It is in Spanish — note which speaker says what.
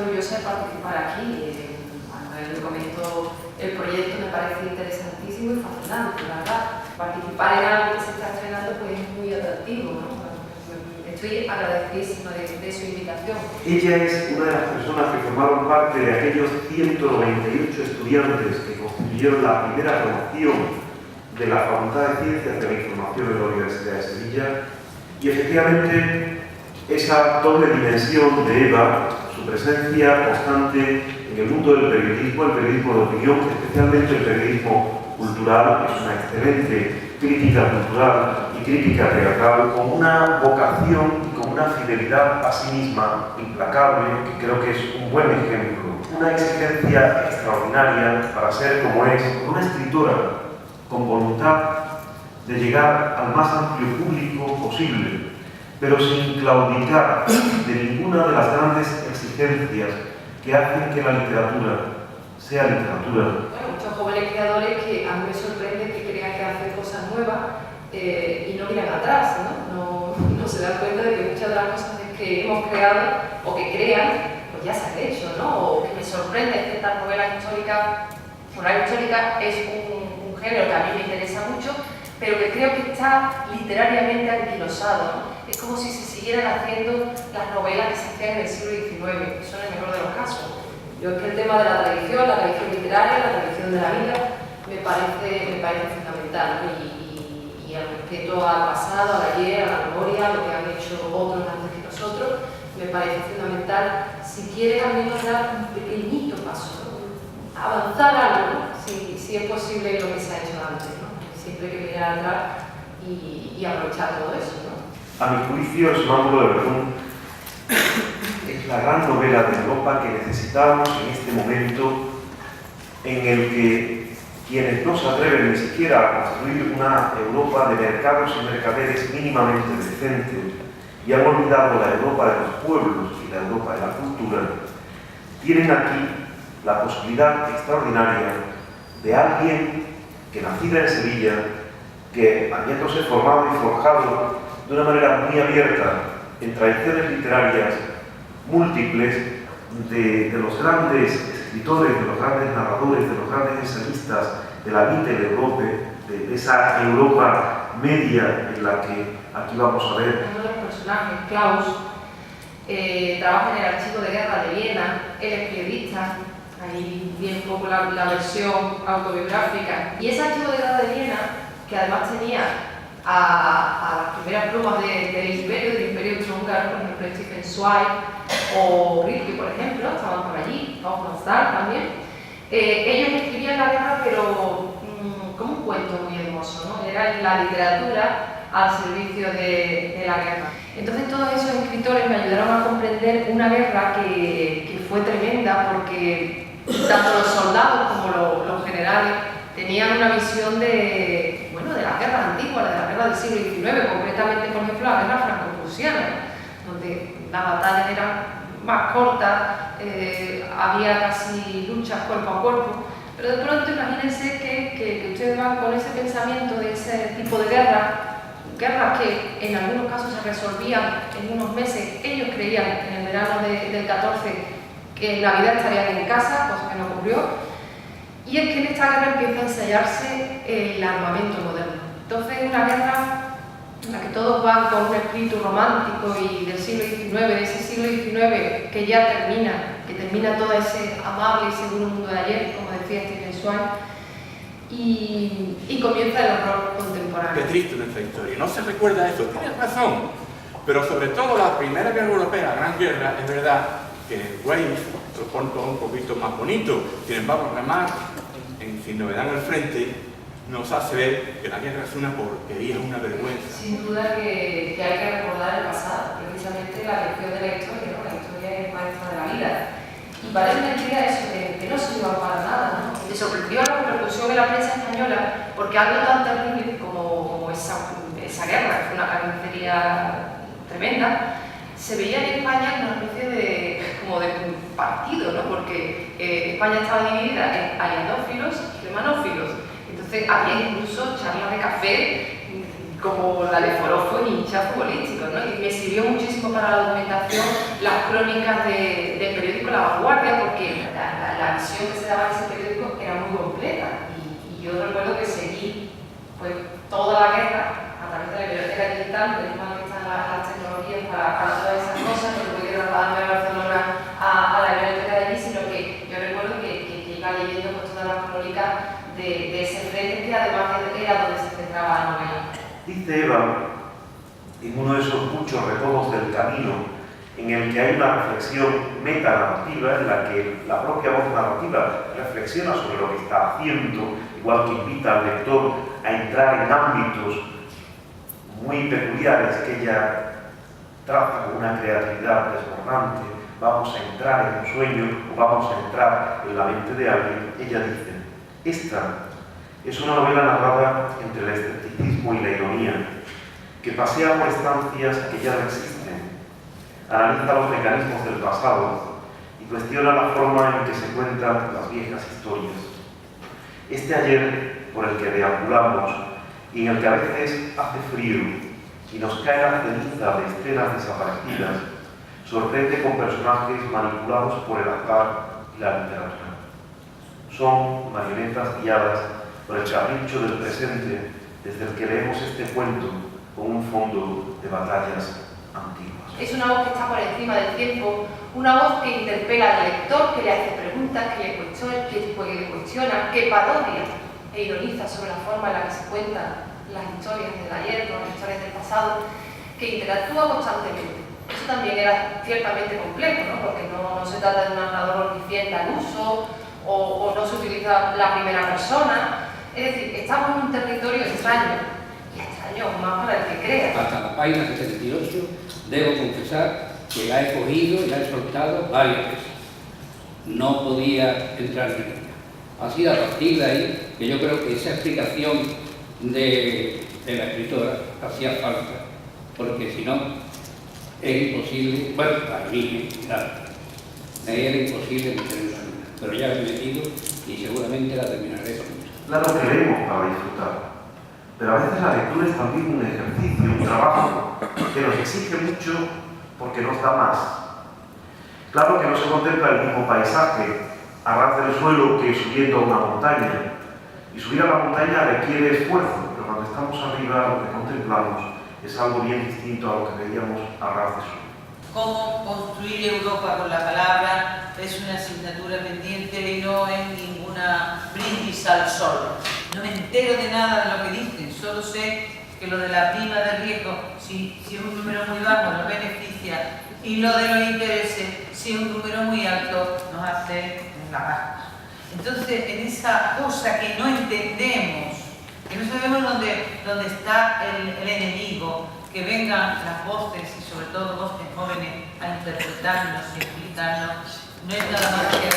Speaker 1: orgullosa de participar aquí. Cuando comento el proyecto me parece interesantísimo y fascinante, la verdad. Participar en algo que se está estrenando pues es muy atractivo, ¿no? Estoy agradecidísima de su invitación.
Speaker 2: Ella es una de las personas que formaron parte de aquellos 198 estudiantes que constituyeron la primera promoción de la Facultad de Ciencias de la Información de la Universidad de Sevilla, y efectivamente esa doble dimensión de Eva, su presencia constante en el mundo del periodismo, el periodismo de opinión, especialmente el periodismo cultural, es una excelente crítica cultural y crítica teatral, con una vocación y con una fidelidad a sí misma implacable, que creo que es un buen ejemplo, una exigencia extraordinaria para ser como es, una escritora con voluntad de llegar al más amplio público posible, pero sin claudicar de ninguna de las grandes exigencias que hacen que la literatura sea literatura.
Speaker 1: Bueno, muchos jóvenes creadores que a mí me sorprende que crean que hacen cosas nuevas y no miran atrás, no se dan cuenta de que muchas de las cosas que hemos creado o que crean, pues ya se han hecho, ¿no? O que me sorprende que estas novelas históricas. Novela histórica es un género que a mí me interesa mucho, pero que creo que está literariamente anquilosado, ¿no? Es como si se siguieran haciendo las novelas que se hacían en el siglo XIX, eso en el mejor de los casos. Yo es que el tema de la tradición literaria, la tradición de la vida, me parece fundamental, ¿no? Y el respeto al pasado, al ayer, a la memoria, a lo que han hecho otros antes que nosotros, me parece fundamental si quieren al menos dar un pequeñito paso, ¿no? Avanzar algo, ¿no? Si es posible lo que se ha hecho antes, ¿no? Siempre hay que mirar atrás y aprovechar todo eso, ¿no?
Speaker 2: A mi juicio, El Sonámbulo de Verdún es la gran novela de Europa que necesitamos en este momento en el que quienes no se atreven ni siquiera a construir una Europa de mercados y mercaderes mínimamente decentes y han olvidado la Europa de los pueblos y la Europa de la cultura, tienen aquí la posibilidad extraordinaria de alguien que, nacida en Sevilla, que habiéndose formado y forjado de una manera muy abierta en tradiciones literarias múltiples de los grandes escritores, de los grandes narradores, de los grandes ensayistas de la Little Europe, de esa Europa media en la que aquí vamos a ver.
Speaker 1: Uno de los personajes, Klaus, trabaja en el Archivo de Guerra de Viena, él es periodista, ahí viene un poco la versión autobiográfica, y ese Archivo de Guerra de Viena, que además tenía a las primeras plumas del Imperio Austrohúngaro, por ejemplo Stefan Zweig o Rilke, por ejemplo, estaban por allí, o Constant también. Ellos escribían la guerra, pero como un cuento muy hermoso, ¿no? Era la literatura al servicio de la guerra. Entonces todos esos escritores me ayudaron a comprender una guerra que fue tremenda, porque tanto los soldados como los generales tenían una visión de las guerras antiguas, de la guerra del siglo XIX, concretamente, por ejemplo, la guerra franco-prusiana, donde las batallas eran más cortas, había casi luchas cuerpo a cuerpo, pero de pronto imagínense que ustedes van con ese pensamiento de ese tipo de guerras que en algunos casos se resolvían en unos meses. Ellos creían en el verano del 14 que en Navidad estarían en casa, cosa que no ocurrió. Y es que en esta guerra empieza a ensayarse el armamento moderno. Entonces es una guerra en la que todos van con un espíritu romántico y del siglo XIX, de ese siglo XIX que ya termina todo ese amable y seguro mundo de ayer, como decía Stefan Zweig, y comienza el horror contemporáneo.
Speaker 3: Qué triste nuestra historia, no se recuerda eso, tienes razón, pero sobre todo la Primera Guerra Europea, la Gran Guerra, es verdad que Weiss lo pone todo un poquito más bonito, sin embargo, además, sin novedad en el frente, nos hace ver que la guerra es una porquería, es una vergüenza.
Speaker 1: Sin duda que hay que recordar el pasado, precisamente la lección de la historia, ¿no? La historia es maestra de la vida. Y parece mentira eso, que no sirva para nada, ¿no? Me sorprendió la repercusión en la prensa española, porque algo tan terrible como esa guerra, que fue una carnicería tremenda, se veía en España en una especie de partido, ¿no? Porque España estaba dividida en aliandófilos y germanófilos. Entonces había incluso charlas de café como la de forofos y hinchas futbolísticos, ¿no? Y me sirvió muchísimo para la documentación las crónicas del periódico la vanguardia porque la visión que se daba en ese periódico era muy completa y yo recuerdo que seguí pues toda la guerra a través de la biblioteca digital, de que están las tecnologías para todas esas cosas, no tuve que trasladarme a Barcelona a la biblioteca de allí, sino que yo recuerdo que iba leyendo pues, todas las crónicas de ese frente que además era donde se centraba la novela.
Speaker 2: Dice Eva, en uno de esos muchos recodos del camino, en el que hay una reflexión metanarrativa, en la que la propia voz narrativa reflexiona sobre lo que está haciendo, igual que invita al lector a entrar en ámbitos muy peculiares que ella traza con una creatividad desbordante. Vamos a entrar en un sueño o vamos a entrar en la mente de alguien. Ella dice, esta es una novela narrada entre el escepticismo y la ironía, que pasea por estancias que ya no existen, analiza los mecanismos del pasado y cuestiona la forma en que se cuentan las viejas historias. Este ayer por el que deambulamos y en el que a veces hace frío y nos cae la ceniza de escenas desaparecidas, sorprende con personajes manipulados por el azar y la literatura. Son marionetas guiadas por el capricho del presente desde el que leemos este cuento con un fondo de batallas antiguas.
Speaker 1: Es una voz que está por encima del tiempo, una voz que interpela al lector, que le hace preguntas, que le cuestiona, que parodia e ironiza sobre la forma en la que se cuentan las historias del ayer, las historias del pasado, que interactúa constantemente. Eso también era ciertamente complejo, ¿no? Porque no se trata de un narrador omnisciente al uso, o no se utiliza la primera persona. Es decir, estamos en un territorio extraño, y extraño más para el que crea.
Speaker 4: Hasta la página 78, debo confesar que la he cogido y la he soltado varias veces. No podía entrar en ella. Ha sido a partir de ahí que yo creo que esa explicación de la escritora hacía falta, porque si no, es imposible, bueno, para mí, claro, me era imposible meterla, pero ya la he metido y seguramente la terminaré con ella.
Speaker 2: Claro que leemos para disfrutar, pero a veces la lectura es también un ejercicio, un trabajo que nos exige mucho porque nos da más. Claro que no se contempla el mismo paisaje a ras del suelo que subiendo a una montaña, y subir a la montaña requiere esfuerzo, pero cuando estamos arriba lo que contemplamos es algo bien distinto a lo que veíamos a ras de suelo.
Speaker 5: Cómo construir Europa con la palabra es una asignatura pendiente y no es ninguna brindis al sol. No me entero de nada de lo que dicen, solo sé que lo de la prima de riesgo, si es un número muy bajo, nos beneficia, y lo de los intereses, si es un número muy alto, nos hace ganar. Entonces, en esa cosa que no entendemos, que no sabemos dónde está el enemigo, que vengan las voces, y sobre todo voces jóvenes, a interpretarnos y explicarnos, no es nada más que